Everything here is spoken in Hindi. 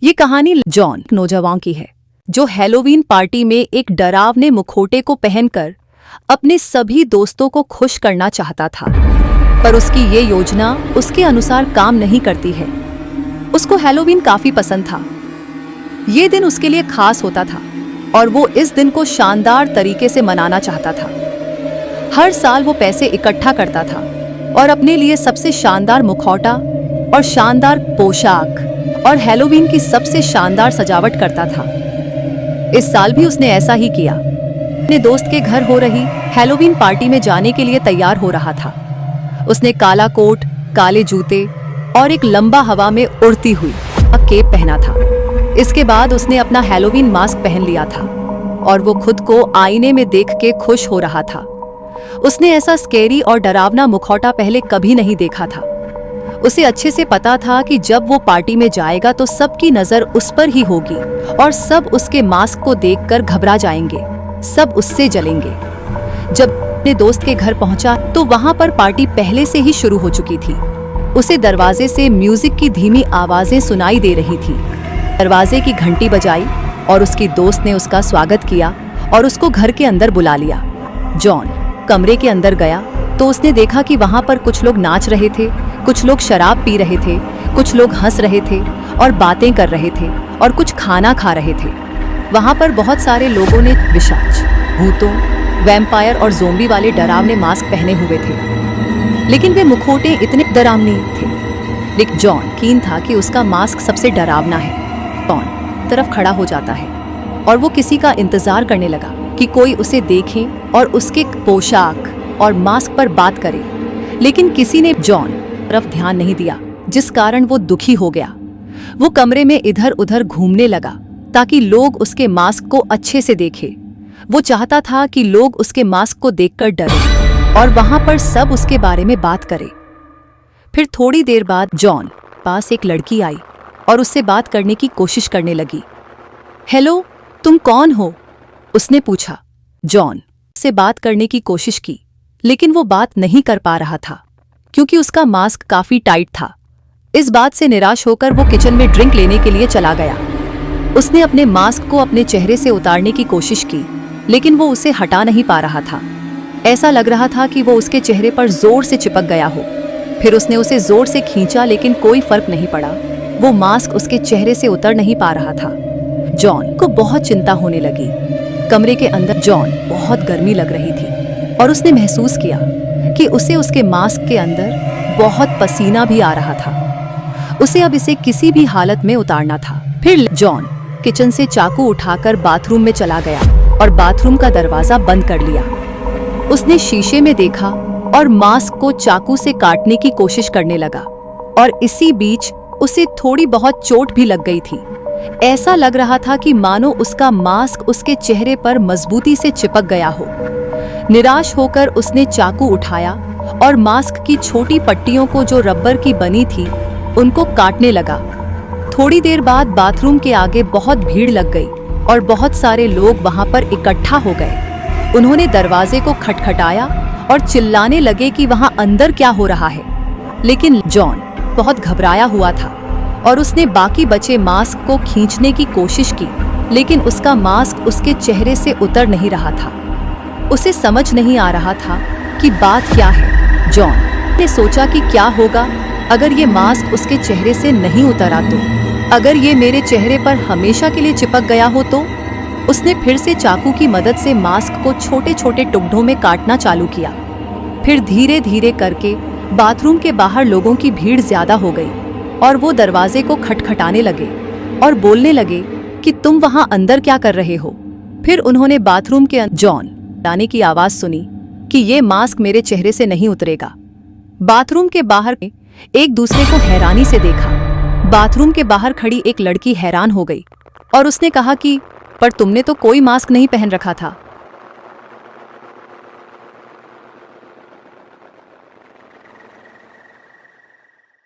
ये कहानी जॉन नौजवान की है जो हैलोवीन पार्टी में एक डरावने मुखौटे को पहनकर अपने सभी दोस्तों को खुश करना चाहता था, पर उसकी ये योजना उसके अनुसार काम नहीं करती है। उसको हैलोवीन काफी पसंद था। ये दिन उसके लिए खास होता था और वो इस दिन को शानदार तरीके से मनाना चाहता था। हर साल वो पैसे इकट्ठा करता था और अपने लिए सबसे शानदार मुखौटा और शानदार पोशाक और हैलोवीन की सबसे शानदार सजावट करता था। इस साल भी उसने ऐसा ही किया। अपने दोस्त के घर हो रही हैलोवीन पार्टी में जाने के लिए तैयार हो रहा था। उसने काला कोट, काले जूते और एक लंबा हवा में उड़ती हुई केप पहना था। इसके बाद उसने अपना हैलोवीन मास्क पहन लिया था और वो खुद को आईने में देख के खुश हो रहा था। उसने ऐसा स्कैरी और डरावना मुखौटा पहले कभी नहीं देखा था। उसे अच्छे से पता था कि जब वो पार्टी में जाएगा तो सबकी नजर उस पर ही होगी और सब उसके मास्क को देखकर घबरा जाएंगे, सब उससे जलेंगे। जब अपने दोस्त के घर पहुंचा तो वहां पर पार्टी पहले से ही शुरू हो चुकी थी। उसे दरवाजे से म्यूजिक की धीमी आवाजें सुनाई दे रही थी। दरवाजे की घंटी बजाई और उसकी दोस्त ने उसका स्वागत किया और उसको घर के अंदर बुला लिया। जॉन कमरे के अंदर गया तो उसने देखा कि वहां पर कुछ लोग नाच रहे थे, कुछ लोग शराब पी रहे थे, कुछ लोग हंस रहे थे और बातें कर रहे थे और कुछ खाना खा रहे थे। वहां पर बहुत सारे लोगों ने पिशाच, भूतों, वैम्पायर और ज़ोंबी वाले डरावने मास्क पहने हुए थे, लेकिन वे मुखौटे इतने डरावने थे। लेकिन जॉन कीन था कि उसका मास्क सबसे डरावना है। जॉन तरफ खड़ा हो जाता है और वो किसी का इंतजार करने लगा कि कोई उसे देखे और उसके पोशाक और मास्क पर बात करे, लेकिन किसी ने जॉन तरफ ध्यान नहीं दिया, जिस कारण वो दुखी हो गया। वो कमरे में इधर उधर घूमने लगा ताकि लोग उसके मास्क को अच्छे से देखें। वो चाहता था कि लोग उसके मास्क को देखकर डरें और वहां पर सब उसके बारे में बात करें। फिर थोड़ी देर बाद जॉन पास एक लड़की आई और उससे बात करने की कोशिश करने लगी। हेलो, तुम कौन हो? उसने पूछा। जॉन से बात करने की कोशिश की, लेकिन वो बात नहीं कर पा रहा था क्योंकि उसका मास्क काफी टाइट था। इस बात से निराश होकर वो किचन में ड्रिंक लेने के लिए चला गया। उसने अपने मास्क को अपने चेहरे से उतारने की कोशिश की, लेकिन वो उसे हटा नहीं पा रहा था। ऐसा लग रहा था कि वो उसके चेहरे पर जोर से चिपक गया हो। फिर उसने उसे जोर से खींचा, लेकिन कोई फर्क नहीं पड़ा। वो मास्क उसके चेहरे से उतर नहीं पा रहा था। जॉन को बहुत चिंता होने लगी। कमरे के अंदर जॉन बहुत गर्मी लग रही थी और उसने महसूस किया कि उसे उसके मास्क के अंदर बहुत पसीना भी आ रहा था। उसे अब इसे किसी भी हालत में उतारना था। फिर जॉन किचन से चाकू उठाकर बाथरूम में चला गया और बाथरूम का दरवाजा बंद कर लिया। उसने शीशे में देखा और मास्क को चाकू से काटने की कोशिश करने लगा और इसी बीच उसे थोड़ी बहुत चोट भी लग गई थी। ऐसा लग रहा था कि मानो उसका मास्क उसके चेहरे पर मजबूती से चिपक गया हो। निराश होकर उसने चाकू उठाया और मास्क की छोटी पट्टियों को जो रबर की बनी थी उनको काटने लगा। थोड़ी देर बाद बाथरूम के आगे बहुत भीड़ लग गई और बहुत सारे लोग वहां पर इकट्ठा हो गए। उन्होंने दरवाजे को खटखटाया और चिल्लाने लगे कि वहां अंदर क्या हो रहा है। लेकिन जॉन बहुत घबराया हुआ था और उसने बाकी बचे मास्क को खींचने की कोशिश की, लेकिन उसका मास्क उसके चेहरे से उतर नहीं रहा था। उसे समझ नहीं आ रहा था कि बात क्या है। जॉन ने सोचा कि क्या होगा अगर ये मास्क उसके चेहरे से नहीं उतरा तो, अगर ये मेरे चेहरे पर हमेशा के लिए चिपक गया हो तो। उसने फिर से चाकू की मदद से मास्क को छोटे छोटे टुकड़ों में काटना चालू किया। फिर धीरे धीरे करके बाथरूम के बाहर लोगों की भीड़ ज्यादा हो गई और वो दरवाजे को खटखटाने लगे और बोलने लगे कि तुम वहां अंदर क्या कर रहे हो। फिर उन्होंने बाथरूम के जॉन लाने की आवाज सुनी कि ये मास्क मेरे चेहरे से नहीं उतरेगा। बाथरूम के बाहर एक दूसरे को हैरानी से देखा। बाथरूम के बाहर खड़ी एक लड़की हैरान हो गई और उसने कहा कि पर तुमने तो कोई मास्क नहीं पहन रखा था।